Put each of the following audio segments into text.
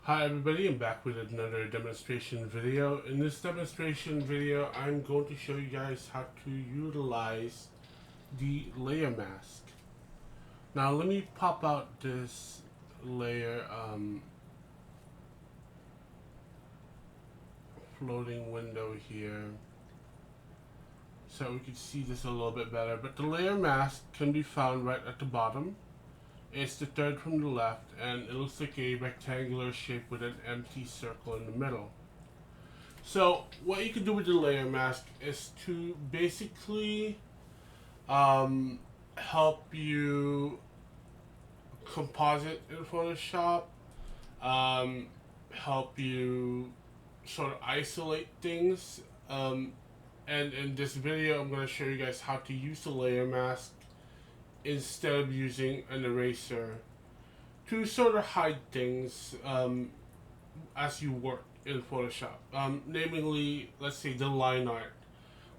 Hi everybody, I'm back with another demonstration video. In this demonstration video, I'm going to show you guys how to utilize the layer mask. Now let me pop out this layer floating window here so we can see this a little bit better. But the layer mask can be found right at the bottom. It's the third from the left, and it looks like a rectangular shape with an empty circle in the middle. So what you can do with the layer mask is to basically help you composite in Photoshop, help you sort of isolate things. And in this video, I'm going to show you guys how to use the layer mask instead of using an eraser to sort of hide things as you work in Photoshop. Namely, let's say the line art.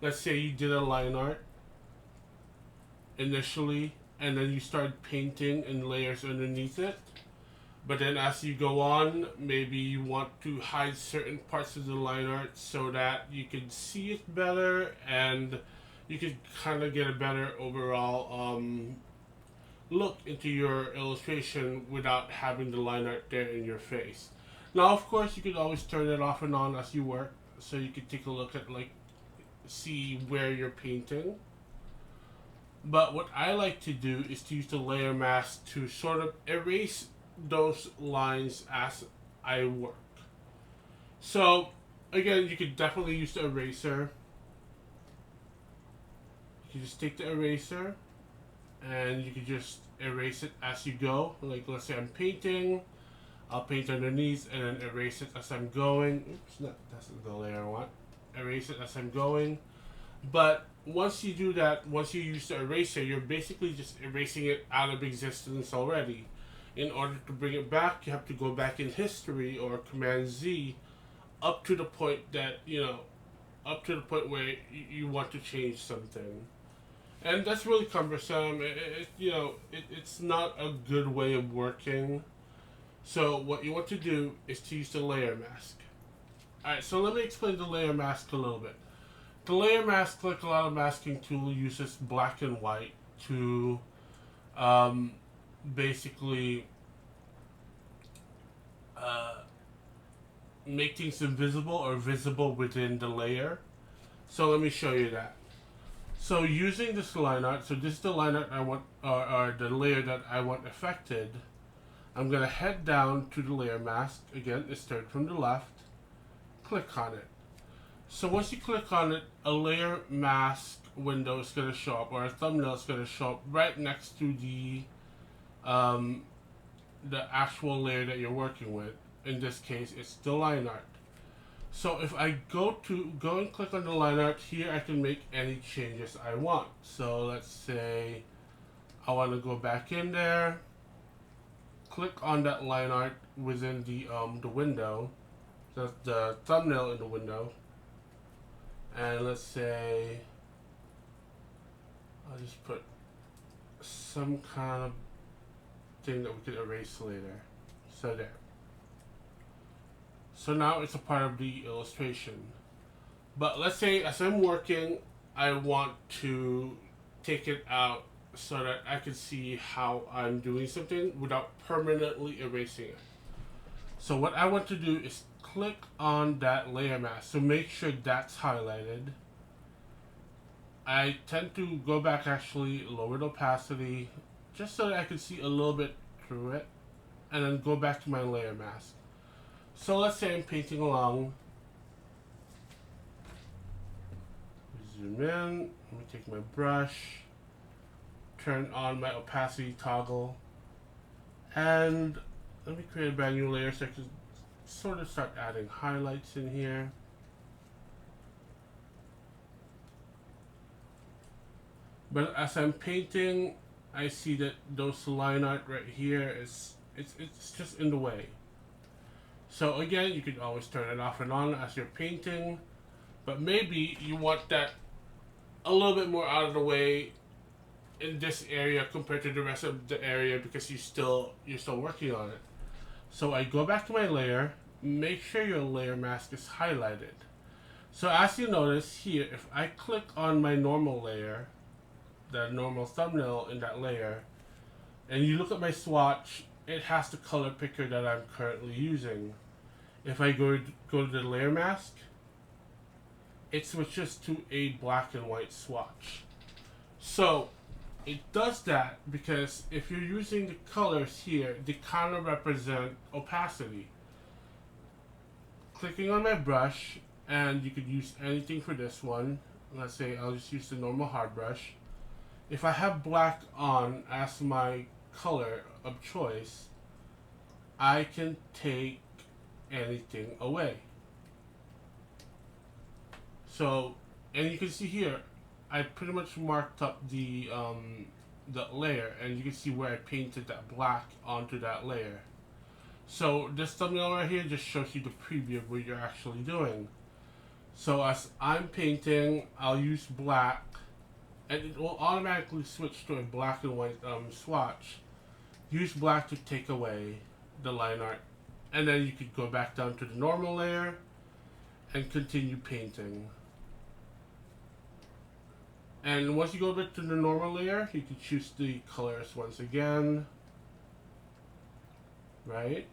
Let's say you did a line art initially and then you start painting in layers underneath it. But then as you go on, maybe you want to hide certain parts of the line art so that you can see it better and you can kind of get a better overall look into your illustration without having the line art there in your face. Now, of course, you can always turn it off and on as you work, so you can take a look at, like, see where you're painting. But what I like to do is to use the layer mask to sort of erase those lines as I work. So, again, you could definitely use the eraser. You can just take the eraser and you can just erase it as you go. Like, let's say I'm painting, I'll paint underneath and then erase it as I'm going. Oops, no, that's the layer I want. Erase it as I'm going. But once you do that, once you use the eraser, you're basically just erasing it out of existence already. In order to bring it back, you have to go back in history or Command Z up to the point that, up to the point where you want to change something. And that's really cumbersome. It's not a good way of working. So what you want to do is to use the layer mask. Alright, so let me explain the layer mask a little bit. The layer mask, like a lot of masking tools, uses black and white to basically make things invisible or visible within the layer. So let me show you that. So using this line art, so this is the line art I want, or the layer that I want affected. I'm going to head down to the layer mask. Again, it's third from the left. Click on it. So once you click on it, a layer mask window is going to show up, or a thumbnail is going to show up right next to the actual layer that you're working with. In this case, it's the line art. So if I go and click on the line art here, I can make any changes I want. So let's say I want to go back in there, click on that line art within the window, the thumbnail in the window, and let's say I'll just put some kind of thing that we could erase later. So there. So now it's a part of the illustration. But let's say as I'm working, I want to take it out so that I can see how I'm doing something without permanently erasing it. So what I want to do is click on that layer mask. So make sure that's highlighted. I tend to go back, actually lower the opacity just so that I can see a little bit through it, and then go back to my layer mask. So let's say I'm painting along. Zoom in. Let me take my brush, turn on my opacity toggle, and let me create a brand new layer so I can sort of start adding highlights in here. But as I'm painting, I see that those line art right here it's just in the way. So again, you can always turn it off and on as you're painting, but maybe you want that a little bit more out of the way in this area compared to the rest of the area because you're still working on it. So I go back to my layer, make sure your layer mask is highlighted. So as you notice here, if I click on my normal layer, the normal thumbnail in that layer, and you look at my swatch, it has the color picker that I'm currently using. If I go to the layer mask, it switches to a black and white swatch. So it does that because if you're using the colors here, they kind of represent opacity. Clicking on my brush, and you could use anything for this one. Let's say I'll just use the normal hard brush. If I have black on as my color of choice, I can take anything away. So, and you can see here, I pretty much marked up the layer, and you can see where I painted that black onto that layer. So this thumbnail right here just shows you the preview of what you're actually doing. So as I'm painting, I'll use black, and it will automatically switch to a black and white swatch. Use black to take away the line art, and then you could go back down to the normal layer and continue painting. And once you go back to the normal layer, you can choose the colors once again, right?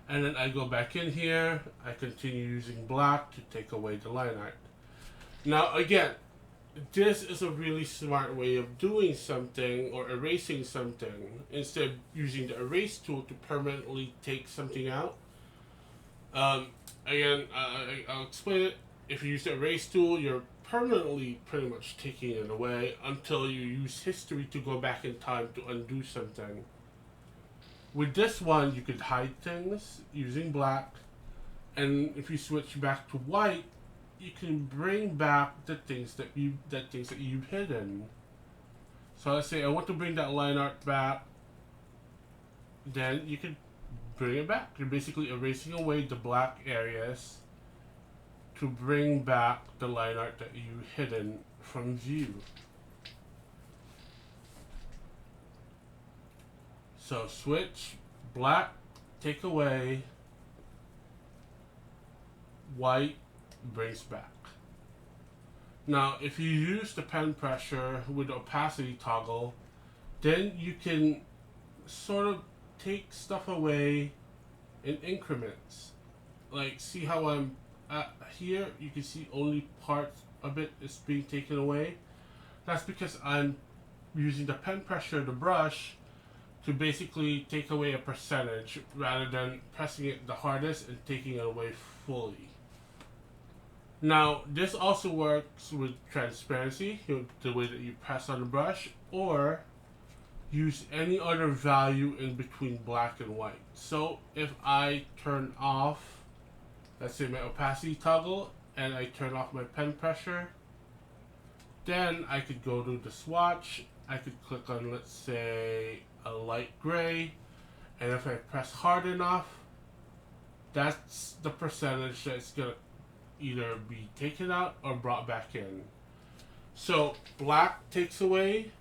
And then I go back in here, I continue using black to take away the line art. Now again, this is a really smart way of doing something or erasing something instead of using the erase tool to permanently take something out. Again, I'll explain it. If you use the erase tool, you're permanently pretty much taking it away until you use history to go back in time to undo something. With this one, you could hide things using black, and if you switch back to white, you can bring back the things that you've hidden. So let's say I want to bring that line art back, then you can bring it back. You're basically erasing away the black areas to bring back the line art that you've hidden from view. So switch, black, take away, white, brings back. Now, if you use the pen pressure with the opacity toggle, then you can sort of take stuff away in increments. Like, see how I'm here? You can see only part of it is being taken away. That's because I'm using the pen pressure, the brush, to basically take away a percentage rather than pressing it the hardest and taking it away fully. Now, this also works with transparency, the way that you press on the brush, or use any other value in between black and white. So if I turn off, let's say my opacity toggle, and I turn off my pen pressure, then I could go to the swatch, I could click on, let's say, a light gray, and if I press hard enough, that's the percentage that's going to either be taken out or brought back in. So black takes away,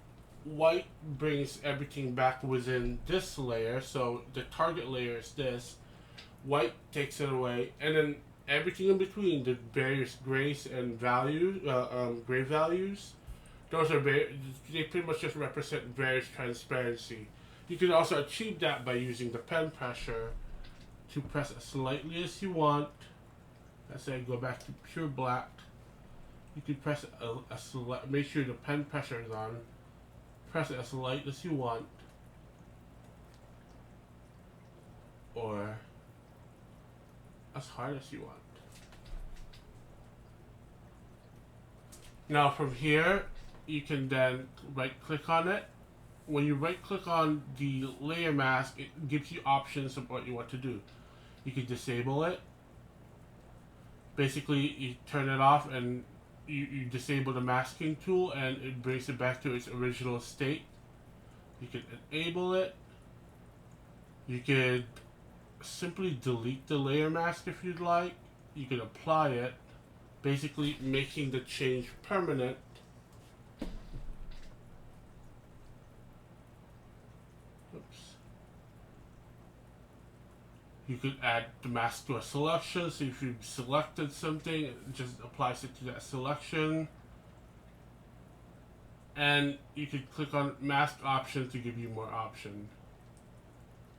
white brings everything back within this layer, so the target layer is this, white takes it away, and then everything in between, the various grays and values, gray values, those are they pretty much just represent various transparency. You can also achieve that by using the pen pressure to press as slightly as you want. Let's say I go back to pure black. You can press make sure the pen pressure is on. Press it as light as you want, or as hard as you want. Now from here, you can then right click on it. When you right click on the layer mask, it gives you options of what you want to do. You can disable it. Basically, you turn it off and you disable the masking tool, and it brings it back to its original state. You can enable it. You could simply delete the layer mask if you'd like. You can apply it, basically making the change permanent. You could add the mask to a selection, so if you've selected something, it just applies it to that selection. And you could click on mask option to give you more option.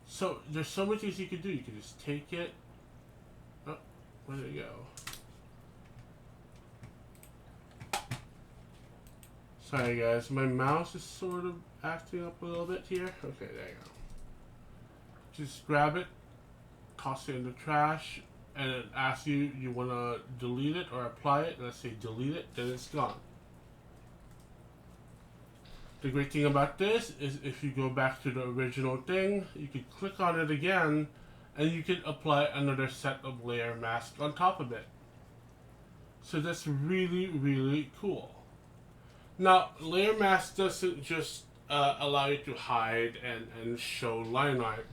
So there's so many things you could do. You could just take it. Oh, where did it go? Sorry guys, my mouse is sort of acting up a little bit here. Okay, there you go. Just grab it, toss it in the trash, and it asks you want to delete it or apply it. Let's say delete it, then it's gone. The great thing about this is if you go back to the original thing, you can click on it again and you can apply another set of layer mask on top of it. So that's really, really cool. Now, layer mask doesn't just allow you to hide and show line art.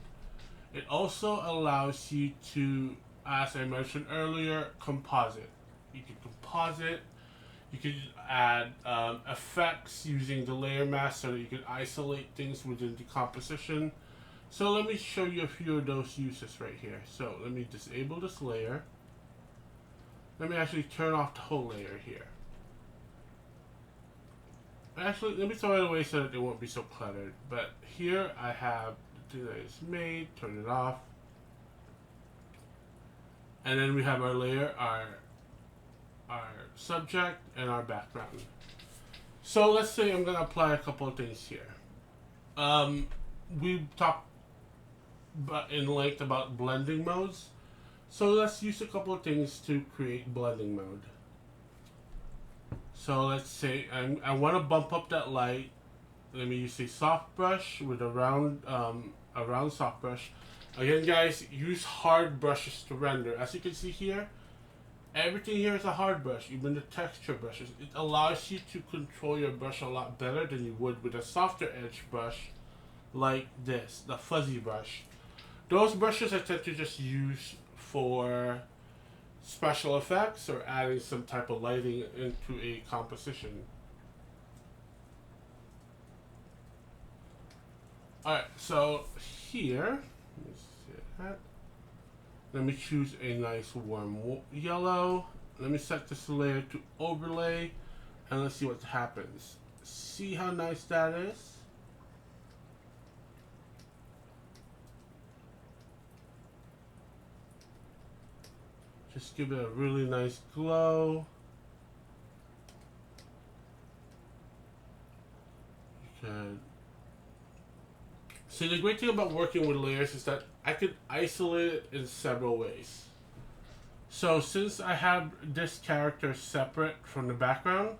It also allows you to, as I mentioned earlier, composite. You can composite. You can add effects using the layer mask so that you can isolate things within the composition. So let me show you a few of those uses right here. So let me disable this layer. Let me actually turn off the whole layer here. Actually, let me throw it away so that it won't be so cluttered. But here I have the thing that is made, turn it off. And then we have our layer, our subject, and our background. So let's say I'm going to apply a couple of things here. We talked in length about blending modes. So let's use a couple of things to create blending mode. So let's say I want to bump up that light. Let me use a soft brush with a round soft brush. Again guys, use hard brushes to render. As you can see here, everything here is a hard brush, even the texture brushes. It allows you to control your brush a lot better than you would with a softer edge brush like this, the fuzzy brush. Those brushes I tend to just use for special effects or adding some type of lighting into a composition. Alright, so here, let me see that. Let me choose a nice warm yellow. Let me set this layer to overlay and let's see what happens. See how nice that is? Just give it a really nice glow. You can see the great thing about working with layers is that I could isolate it in several ways. So since I have this character separate from the background,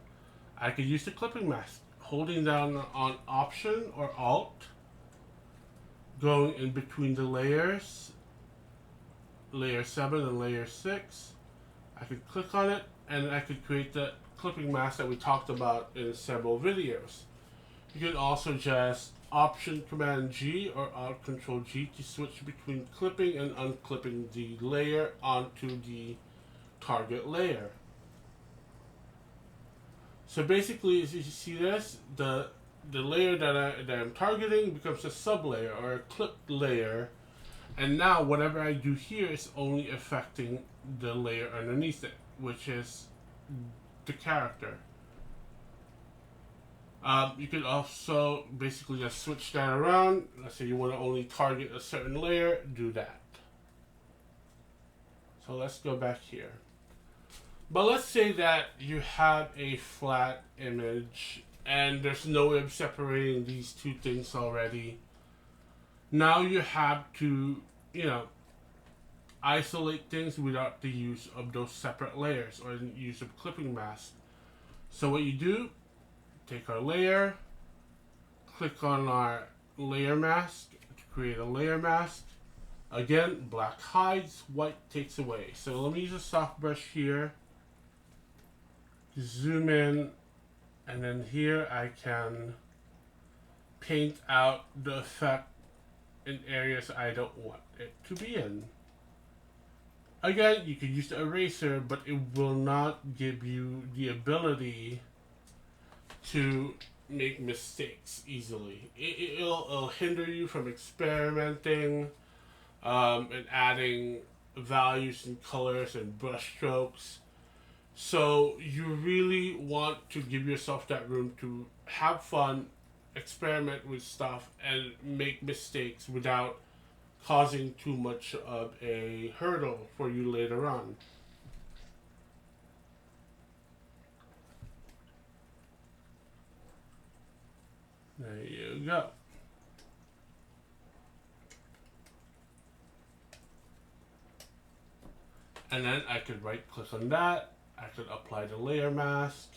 I could use the clipping mask, holding down on Option or Alt, going in between the layers, layer 7 and layer 6. I could click on it and I could create the clipping mask that we talked about in several videos. You could also just Option Command G or Alt Control G to switch between clipping and unclipping the layer onto the target layer. So basically, as you see this, the layer that I'm targeting becomes a sub-layer or a clipped layer. And now whatever I do here is only affecting the layer underneath it, which is the character. You could also basically just switch that around. Let's say you want to only target a certain layer, do that. So let's go back here. But let's say that you have a flat image and there's no way of separating these two things already. Now you have to, isolate things without the use of those separate layers or the use of clipping mask. So what you do, take our layer, click on our layer mask to create a layer mask. Again, black hides, white takes away. So let me use a soft brush here, zoom in, and then here I can paint out the effect in areas I don't want it to be in. Again, you can use the eraser, but it will not give you the ability to make mistakes easily. It'll hinder you from experimenting. and adding values and colors and brush strokes. So you really want to give yourself that room to have fun, experiment with stuff, and make mistakes without causing too much of a hurdle for you later on. There you go. And then I could right click on that. I could apply the layer mask.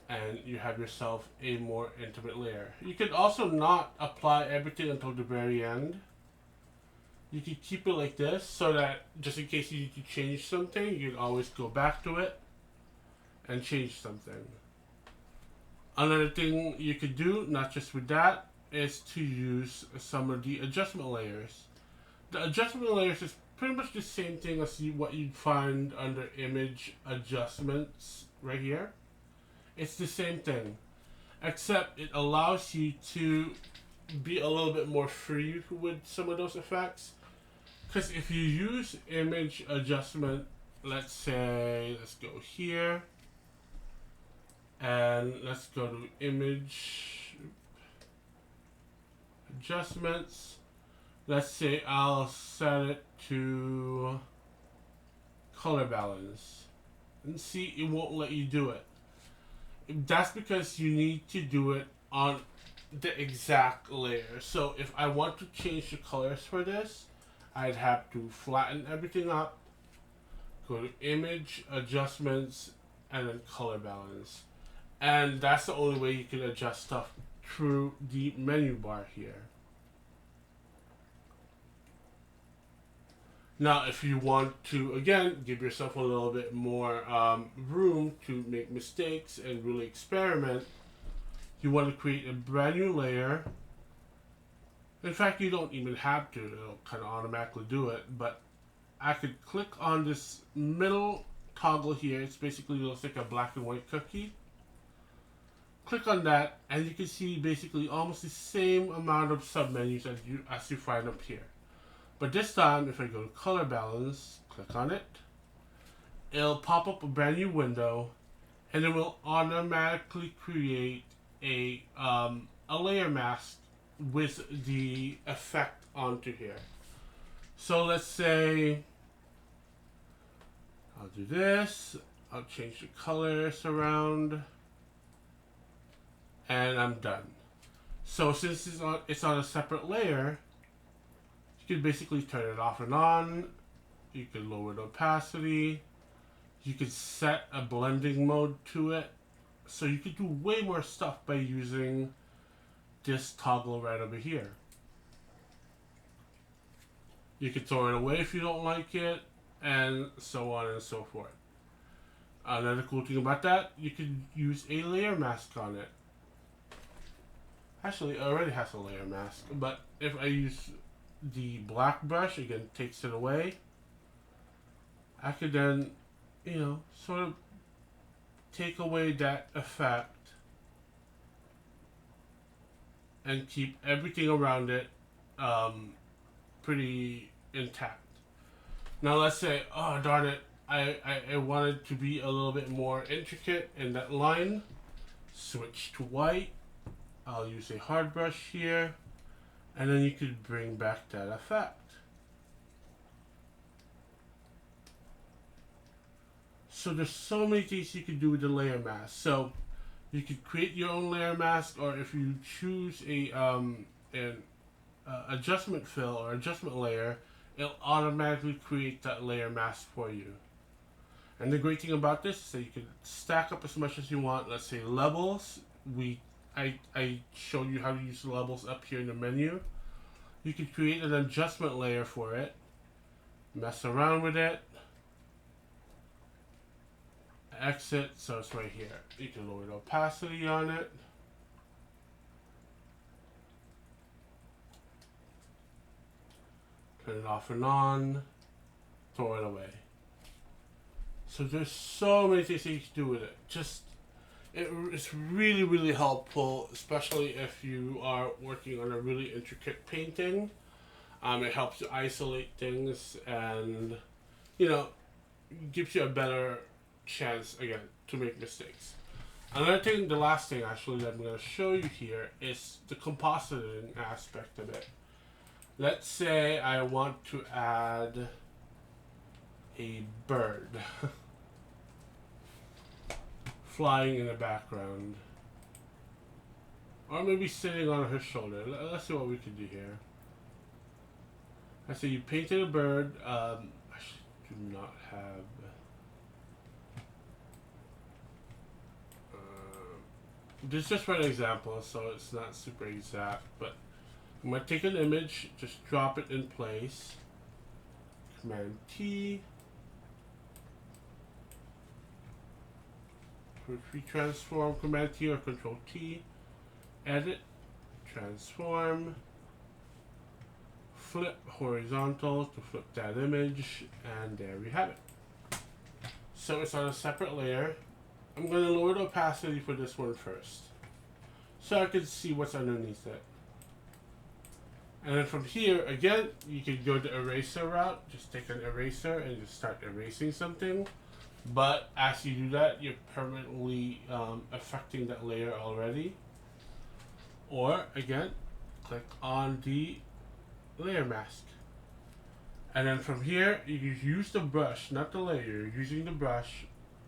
And you have yourself a more intimate layer. You could also not apply everything until the very end. You could keep it like this so that just in case you need to change something, you can always go back to it and change something. Another thing you could do, not just with that, is to use some of the adjustment layers. The adjustment layers is pretty much the same thing as what you'd find under image adjustments right here. It's the same thing, except it allows you to be a little bit more free with some of those effects. Because if you use image adjustment, let's say, let's go here, and let's go to image adjustments. Let's say I'll set it to color balance, and see, it won't let you do it. That's because you need to do it on the exact layer. So if I want to change the colors for this, I'd have to flatten everything up, go to image adjustments, and then color balance. And that's the only way you can adjust stuff through the menu bar here. Now, if you want to, again, give yourself a little bit more room to make mistakes and really experiment, you want to create a brand new layer. In fact, you don't even have to. It'll kind of automatically do it. But I could click on this middle toggle here. It's basically looks like a black and white cookie. Click on that, and you can see basically almost the same amount of submenus as you find up here. But this time, if I go to color balance, click on it, it'll pop up a brand new window, and it will automatically create a layer mask with the effect onto here. So let's say I'll do this, I'll change the colors around, and I'm done. So since it's on a separate layer, you can basically turn it off and on. You can lower the opacity. You can set a blending mode to it. So you can do way more stuff by using this toggle right over here. You can throw it away if you don't like it, and so on and so forth. Another cool thing about that, you can use a layer mask on it. Actually, it already has a layer mask, but if I use the black brush, again, takes it away, I could then, sort of take away that effect and keep everything around it pretty intact. Now let's say, oh darn it, I wanted to be a little bit more intricate in that line. Switch to white. I'll use a hard brush here, and then you could bring back that effect. So there's so many things you can do with the layer mask. So you could create your own layer mask, or if you choose an adjustment fill or adjustment layer, it'll automatically create that layer mask for you. And the great thing about this is that you can stack up as much as you want. Let's say levels. I showed you how to use the levels up here in the menu. You can create an adjustment layer for it, mess around with it, exit, so it's right here. You can lower the opacity on it. Turn it off and on, throw it away. So there's so many things that you can do with it. It's really, really helpful, especially if you are working on a really intricate painting. It helps you isolate things, and you know, gives you a better chance again to make mistakes. Another thing, the last thing actually that I'm going to show you here is the compositing aspect of it. Let's say I want to add a bird flying in the background, or maybe sitting on her shoulder. Let's see what we can do here. I say you painted a bird. I do not have. This is just for an example, so it's not super exact. But I'm gonna take an image, just drop it in place. Command T. Transform. Command T or Control T. Edit. Transform. Flip horizontal to flip that image, and there we have it. So it's on a separate layer. I'm going to lower the opacity for this one first, so I can see what's underneath it. And then from here, again, you can go the eraser route. Just take an eraser and just start erasing something. But as you do that, you're permanently affecting that layer already. Or, again, click on the layer mask. And then from here, you use the brush, not the layer, you're using the brush.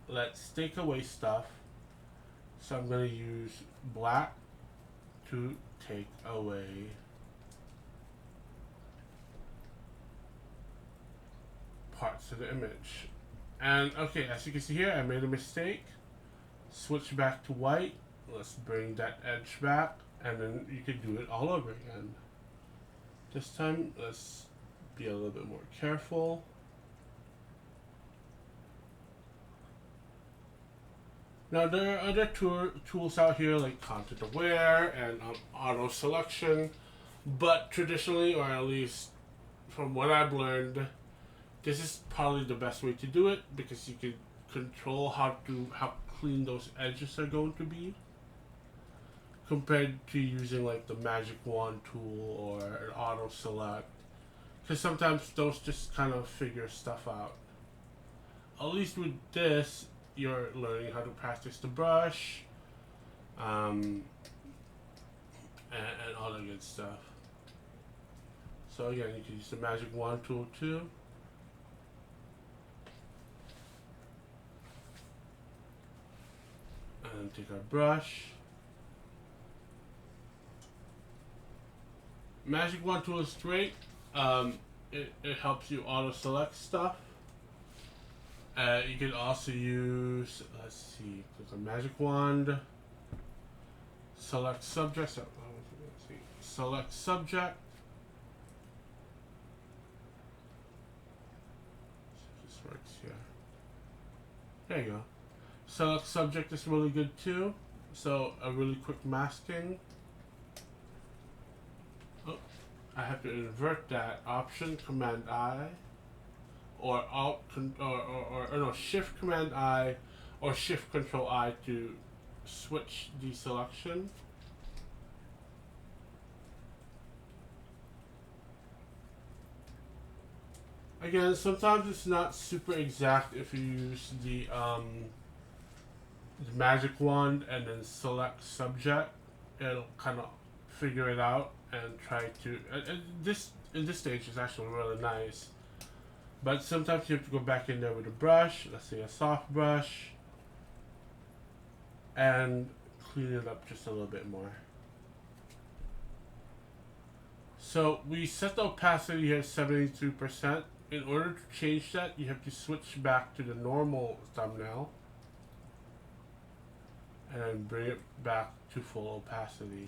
Let's take away stuff. So I'm going to use black to take away parts of the image. And okay, as you can see here, I made a mistake. Switch back to white. Let's bring that edge back, and then you can do it all over again. This time, let's be a little bit more careful. Now, there are other tools out here like content aware and auto selection, but traditionally, or at least from what I've learned, this is probably the best way to do it, because you can control how clean those edges are going to be, compared to using like the magic wand tool or an auto select, because sometimes those just kind of figure stuff out. At least with this, you're learning how to practice the brush, and all that good stuff. So again, you can use the magic wand tool too. And take our brush. Magic wand tool is great. It helps you auto select stuff. You can also use, let's see, there's a magic wand. Select subject. So, let's see. Select subject. This works here. There you go. Select subject is really good too. So a really quick masking. Oh, I have to invert that. Option Command I, or Alt or no, Shift Command I, or Shift Control I to switch the selection. Again, sometimes it's not super exact if you use the magic wand and then select subject. It'll kind of figure it out and try to. In this stage is actually really nice, but sometimes you have to go back in there with a brush. Let's say a soft brush, and clean it up just a little bit more. So we set the opacity here at 73%. In order to change that, you have to switch back to the normal thumbnail and then bring it back to full opacity.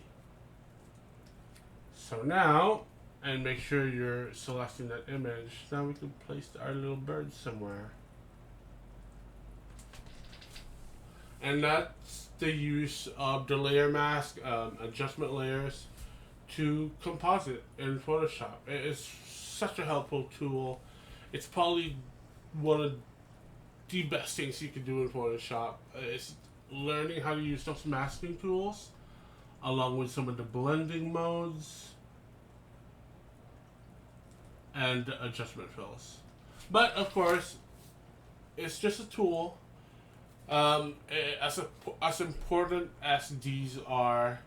So now, and make sure you're selecting that image. Now we can place our little bird somewhere. And that's the use of the layer mask, adjustment layers, to composite in Photoshop. It is such a helpful tool. It's probably one of the best things you can do in Photoshop. It's learning how to use those masking tools along with some of the blending modes. and the adjustment fills. But of course, it's just a tool. As important as these are,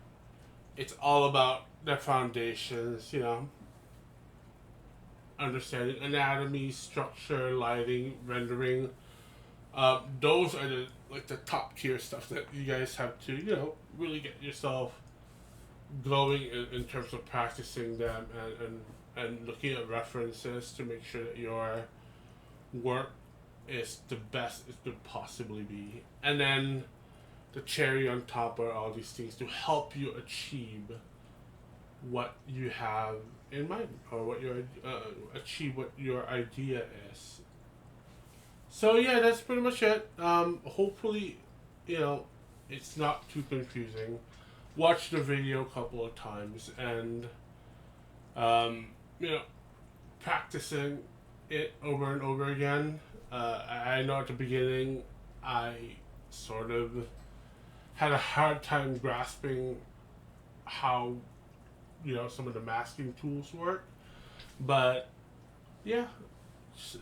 it's all about the foundations. You know, understanding anatomy, structure, lighting, rendering. Those are the top tier stuff that you guys have to really get yourself going in terms of practicing them and looking at references to make sure that your work is the best it could possibly be. And then the cherry on top are all these things to help you achieve what you have in mind, or what your achieve what your idea is. So yeah, that's pretty much it. Hopefully, you know, it's not too confusing. Watch the video a couple of times and um, you know, practicing it over and over again. I know at the beginning I sort of had a hard time grasping how some of the masking tools work, but yeah,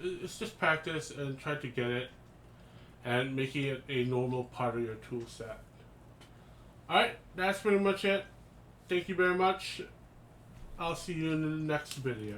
it's just practice and try to get it and making it a normal part of your tool set. Alright, that's pretty much it. Thank you very much. I'll see you in the next video.